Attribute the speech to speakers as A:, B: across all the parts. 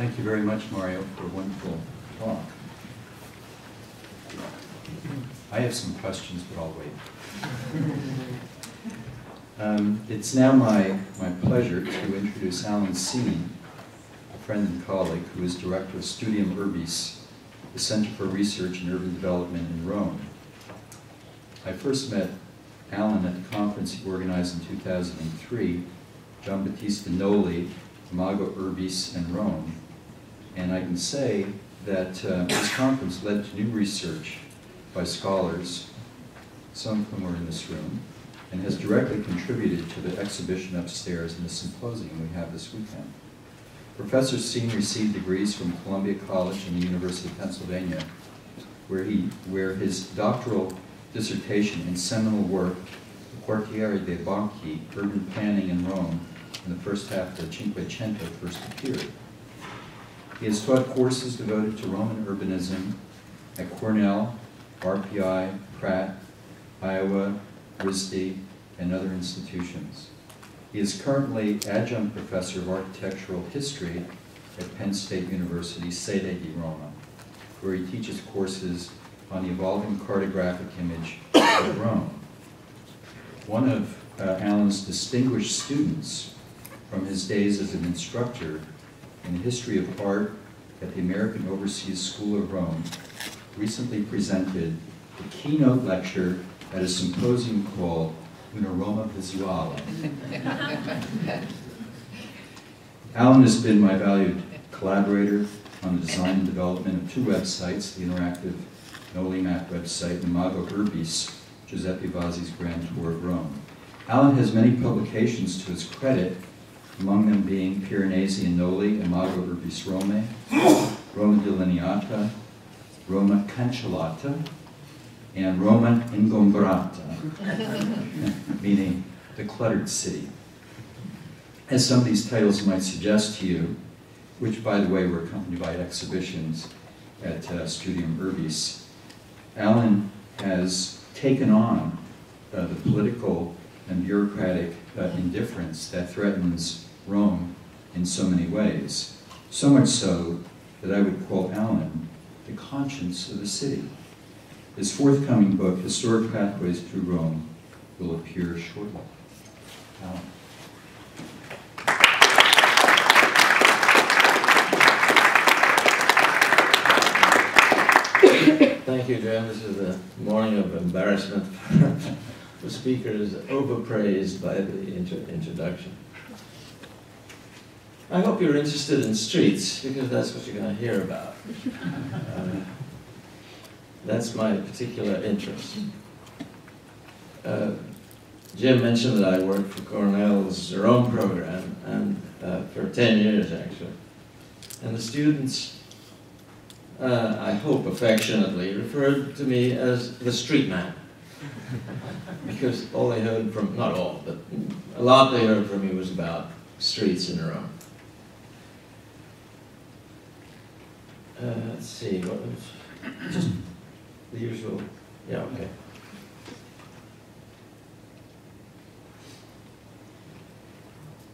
A: Thank you very much, Mario, for a wonderful talk. I have some questions, but I'll wait. It's now my pleasure to introduce Alan Ceen, a friend and colleague who is director of Studium Urbis, the Center for Research and Urban Development in Rome. I first met Alan at the conference he organized in 2003, Giambattista Noli, Imago Urbis in Rome. And I can say that this conference led to new research by scholars, some of whom are in this room, and has directly contributed to the exhibition upstairs and the symposium we have this weekend. Professor Ceen received degrees from Columbia College and the University of Pennsylvania, where his doctoral dissertation and seminal work, The Quartiere dei Banchi, Urban Planning in Rome, in the first half of the Cinquecento, first appeared. He has taught courses devoted to Roman urbanism at Cornell, RPI, Pratt, Iowa, RISD, and other institutions. He is currently adjunct professor of architectural history at Penn State University, Sede di Roma, where he teaches courses on the evolving cartographic image of Rome. One of Alan's distinguished students from his days as an instructor in the history of art at the American Overseas School of Rome recently presented the keynote lecture at a symposium called Roma Visuale. Alan has been my valued collaborator on the design and development of two websites, the interactive Noli Map website and Imago Urbis, Giuseppe Vasi's Grand Tour of Rome. Alan has many publications to his credit, among them being Piranesi and Noli, Imago Urbis Rome, Roma Delineata, Roma Cancellata, and Roma Ingombrata, meaning the cluttered city. As some of these titles might suggest to you, which by the way were accompanied by exhibitions at Studium Urbis, Alan has taken on the political and bureaucratic indifference that threatens Rome in so many ways. So much so that I would call Alan the conscience of the city. His forthcoming book, Historic Pathways Through Rome, will appear shortly. Alan.
B: Thank you, Jim. This is a morning of embarrassment for speakers overpraised by the introduction. I hope you're interested in streets, because that's what you're going to hear about. That's my particular interest. Jim mentioned that I worked for Cornell's Rome program, and for 10 years actually. And the students, I hope affectionately, referred to me as the street man. Because all they heard from, not all, but a lot they heard from me was about streets in Rome. Let's see, what was just the usual, yeah, okay.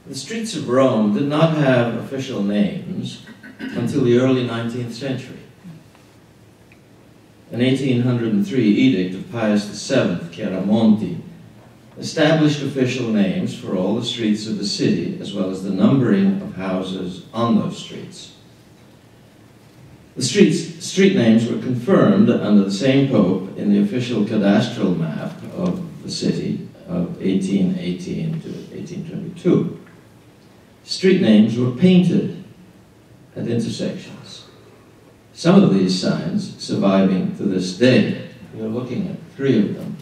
B: The streets of Rome did not have official names until the early 19th century. An 1803 edict of Pius VII, Chiaramonti, established official names for all the streets of the city, as well as the numbering of houses on those streets. The street names were confirmed under the same pope in the official cadastral map of the city of 1818 to 1822. Street names were painted at intersections. Some of these signs surviving to this day. We're looking at 3 of them.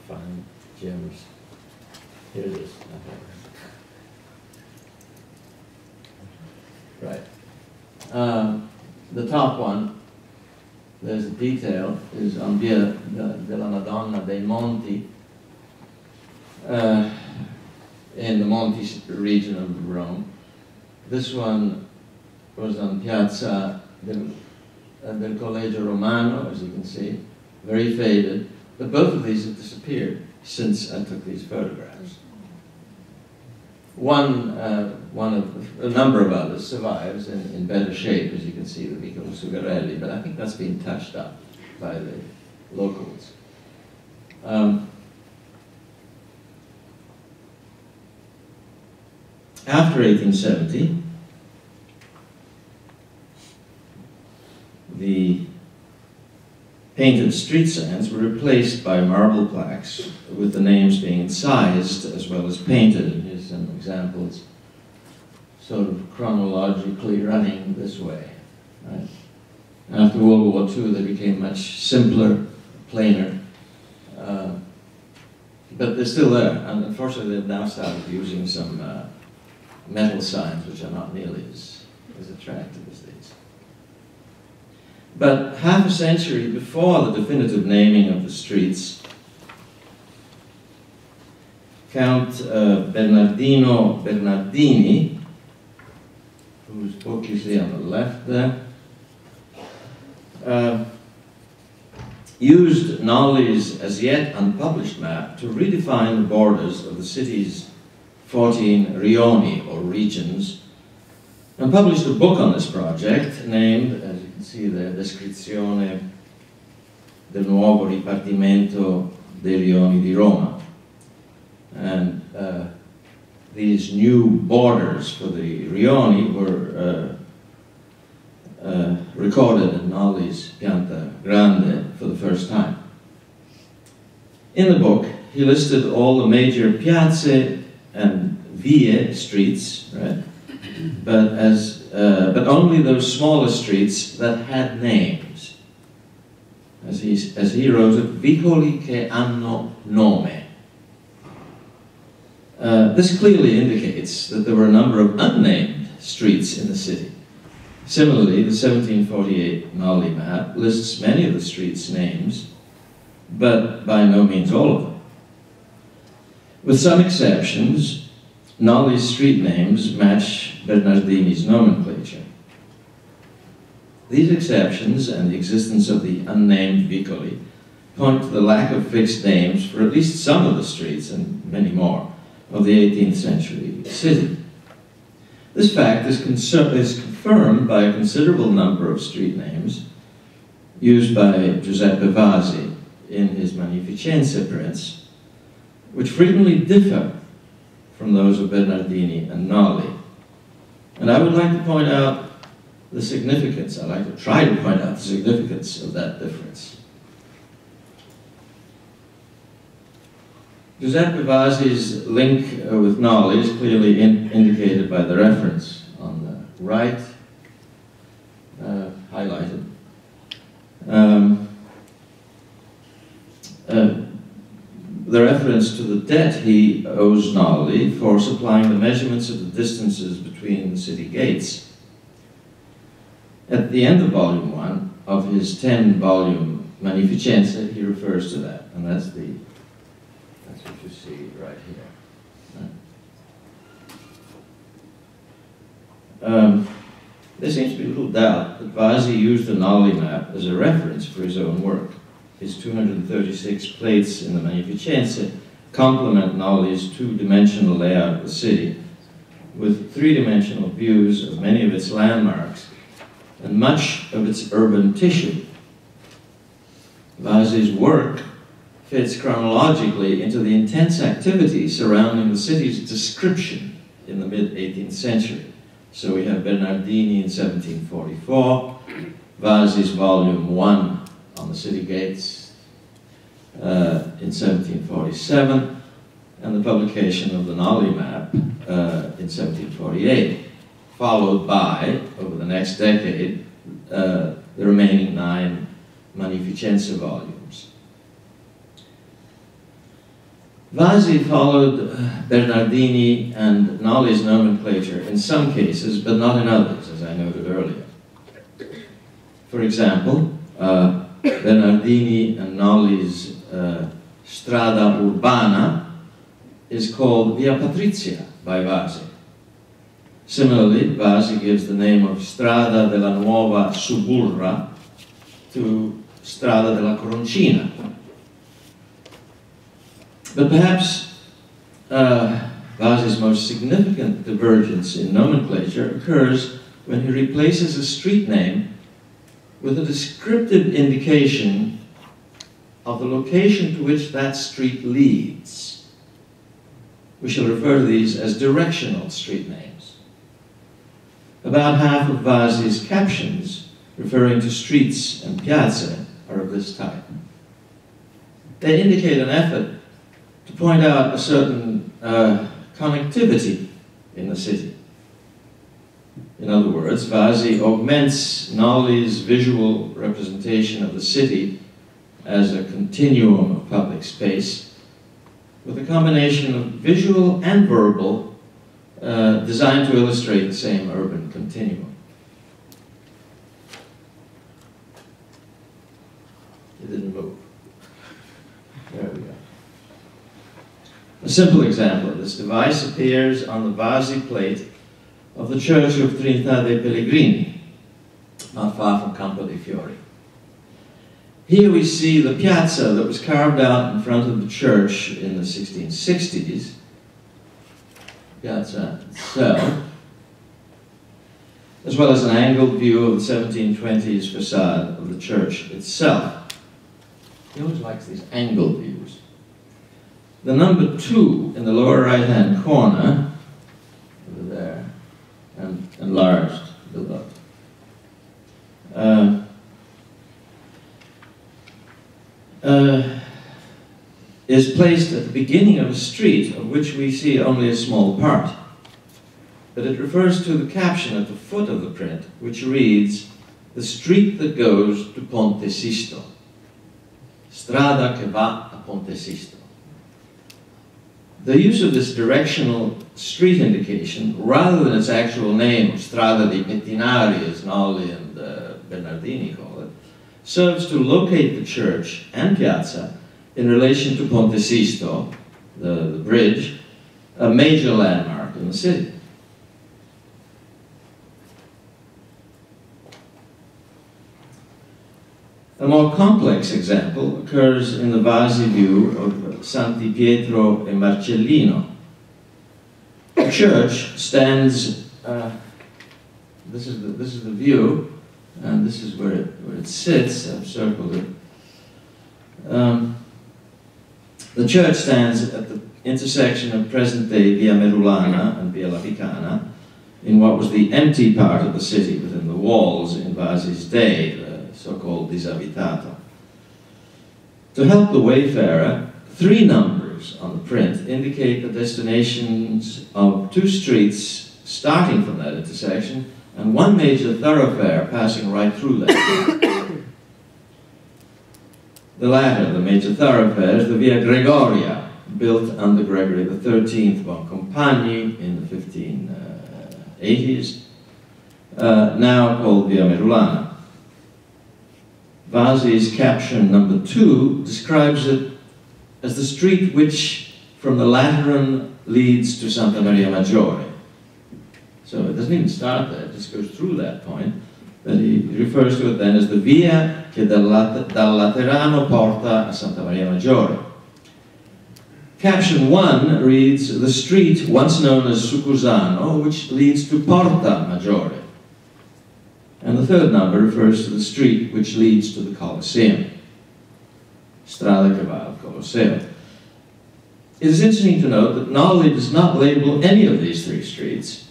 B: Find Jim's. Here it is. Right. The top one, there's a detail, is on Via della Madonna dei Monti, in the Monti region of Rome. This one was on Piazza del Collegio Romano, as you can see, very faded, but both of these have disappeared since I took these photographs. One a number of others survives in better shape, as you can see, the Vicolo Sugarelli, but I think that's been touched up by the locals. After 1870, the painted street signs were replaced by marble plaques with the names being incised as well as painted. And here's some examples, sort of chronologically running this way. Right? After World War II, they became much simpler, plainer, but they're still there. And unfortunately, they've now started using some metal signs, which are not nearly as attractive as these. But half a century before the definitive naming of the streets, Count Bernardino Bernardini, whose book you see on the left there, used Nolli's as yet unpublished map to redefine the borders of the city's 14 rioni, or regions, and published a book on this project named, as you can see there, Descrizione del nuovo ripartimento dei rioni di Roma. And these new borders for the rioni were recorded in Nolli's Pianta Grande for the first time. In the book, he listed all the major piazze and vie streets, right? But only those smaller streets that had names. As he wrote it, vicoli che hanno nome. This clearly indicates that there were a number of unnamed streets in the city. Similarly, the 1748 Nolli map lists many of the streets' names, but by no means all of them. With some exceptions, Nolli's street names match Bernardini's nomenclature. These exceptions and the existence of the unnamed vicoli point to the lack of fixed names for at least some of the streets, and many more, of the 18th century city. This fact is confirmed by a considerable number of street names used by Giuseppe Vasi in his Magnificenza prints, which frequently differ from those of Bernardini and Nolli. And I would like to point out the significance, I'd like to try to point out the significance of that difference. Giuseppe Vasi's link with Nolli is clearly indicated by the reference on the right, highlighted. The reference to the debt he owes Nolli for supplying the measurements of the distances between the city gates. At the end of volume 1 of his 10-volume Magnificenza, he refers to that, and that's what you see right here. There seems to be little doubt that Vasi used the Nolli map as a reference for his own work. His 236 plates in the Magnificenza complement Nolli's two-dimensional layout of the city, with three-dimensional views of many of its landmarks and much of its urban tissue. Vasi's work fits chronologically into the intense activity surrounding the city's description in the mid-18th century. So we have Bernardini in 1744, Vasi's volume 1 on the city gates in 1747, and the publication of the Nolli map in 1748, followed by, over the next decade, the remaining 9 Magnificenza volumes. Vasi followed Bernardini and Nolli's nomenclature in some cases, but not in others, as I noted earlier. For example, Bernardini and Nolli's Strada Urbana is called Via Patrizia by Vasi. Similarly, Vasi gives the name of Strada della Nuova Suburra to Strada della Coroncina. But perhaps Vasi's most significant divergence in nomenclature occurs when he replaces a street name with a descriptive indication of the location to which that street leads. We shall refer to these as directional street names. About half of Vasi's captions, referring to streets and piazze, are of this type. They indicate an effort to point out a certain connectivity in the city. In other words, Vasi augments Nolli's visual representation of the city as a continuum of public space with a combination of visual and verbal designed to illustrate the same urban continuum. It didn't move. There we go. A simple example of this device appears on the Vasi plate of the Church of Trinità dei Pellegrini, not far from Campo dei Fiori. Here we see the piazza that was carved out in front of the church in the 1660s, piazza itself, as well as an angled view of the 1720s facade of the church itself. He always likes these angled views. The number 2 in the lower right-hand corner, over there, and enlarged below, is placed at the beginning of a street of which we see only a small part. But it refers to the caption at the foot of the print, which reads, "The street that goes to Ponte Sisto." Strada che va a Ponte Sisto. The use of this directional street indication, rather than its actual name, Strada dei Pettinari, as Nolli and Bernardini call it, serves to locate the church and piazza in relation to Ponte Sisto, the bridge, a major landmark in the city. A more complex example occurs in the Vasi view of Santi Pietro e Marcellino. The church stands, this is the view, and this is where it sits. I've circled it. The church stands at the intersection of present-day Via Merulana and Via La Picana, in what was the empty part of the city within the walls in Vasi's day, the so-called disabitato. To help the wayfarer, 3 numbers on the print indicate the destinations of 2 streets starting from that intersection and 1 major thoroughfare passing right through that. The latter, the major thoroughfare, is the Via Gregoria, built under Gregory XIII Boncompagni in the 1580s, now called Via Merulana. Vasi's caption number 2 describes it as the street which from the Lateran leads to Santa Maria Maggiore. So it doesn't even start there, it just goes through that point. But he refers to it then as the Via che dal Laterano porta a Santa Maria Maggiore. Caption 1 reads, the street once known as Sucusano, which leads to Porta Maggiore. And the 3rd number refers to the street which leads to the Colosseum. Strada che va al Colosseo. It is interesting to note that Nolli does not label any of these 3 streets.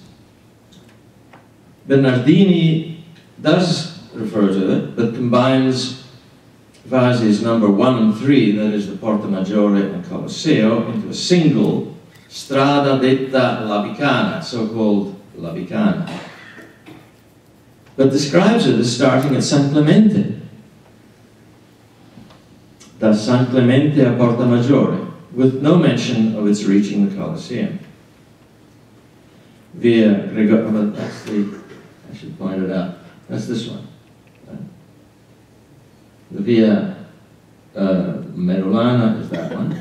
B: Bernardini does refer to it, but combines Vasi's number 1 and 3, that is the Porta Maggiore and Colosseo, into a single Strada detta La Picana, so-called La Picana, but describes it as starting at San Clemente. Da San Clemente a Porta Maggiore, with no mention of its reaching the Colosseum. Via Gregorio, that's the, I should point it out, that's this one. Right? The Via Merulana is that one.